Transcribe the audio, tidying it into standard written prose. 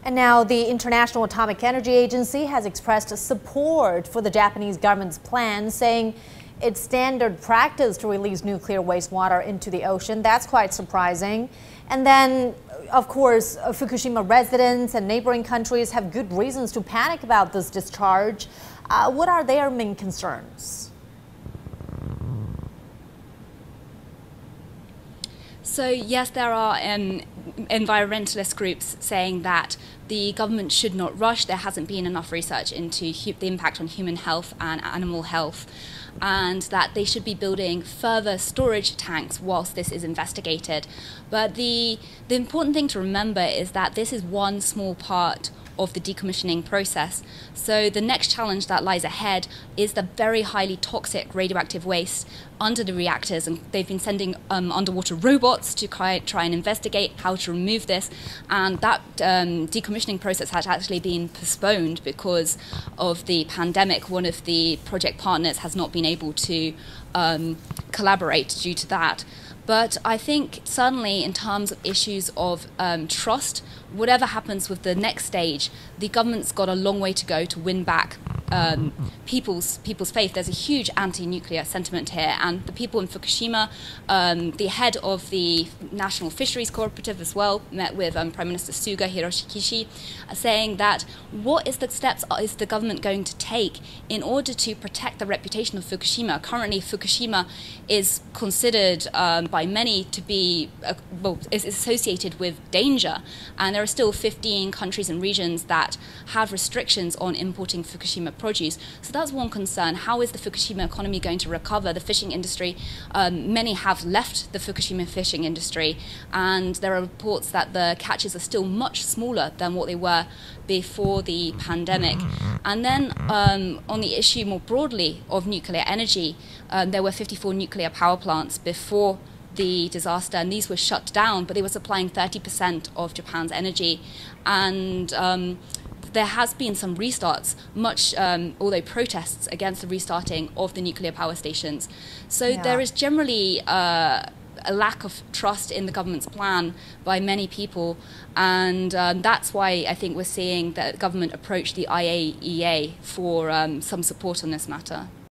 And now the International Atomic Energy Agency has expressed support for the Japanese government's plan, saying it's standard practice to release nuclear wastewater into the ocean. That's quite surprising. And then, of course, Fukushima residents and neighboring countries have good reasons to panic about this discharge. What are their main concerns? So yes, there are environmentalist groups saying that the government should not rush. There hasn't been enough research into the impact on human health and animal health, and that they should be building further storage tanks whilst this is investigated. But the important thing to remember is that this is one small part of the decommissioning process. So the next challenge that lies ahead is the very highly toxic radioactive waste under the reactors, and they've been sending underwater robots to try and investigate how to remove this, and that decommissioning process has actually been postponed because of the pandemic. One of the project partners has not been able to collaborate due to that. But I think certainly in terms of issues of trust, whatever happens with the next stage, the government's got a long way to go to win back people's faith. There's a huge anti-nuclear sentiment here, and the people in Fukushima, the head of the National Fisheries Cooperative as well, met with Prime Minister Suga Hiroshikishi, saying that what is the steps is the government going to take in order to protect the reputation of Fukushima? Currently, Fukushima is considered by many to be, is associated with danger, and there are still 15 countries and regions that have restrictions on importing Fukushima produce. So that's one concern. How is the Fukushima economy going to recover? The fishing industry, many have left the Fukushima fishing industry, and there are reports that the catches are still much smaller than what they were before the pandemic. And then on the issue more broadly of nuclear energy, there were 54 nuclear power plants before the disaster, and these were shut down, but they were supplying 30% of Japan's energy. And there has been some restarts, although protests against the restarting of the nuclear power stations. So there is generally a lack of trust in the government's plan by many people, and that's why I think we're seeing the government approach the IAEA for some support on this matter.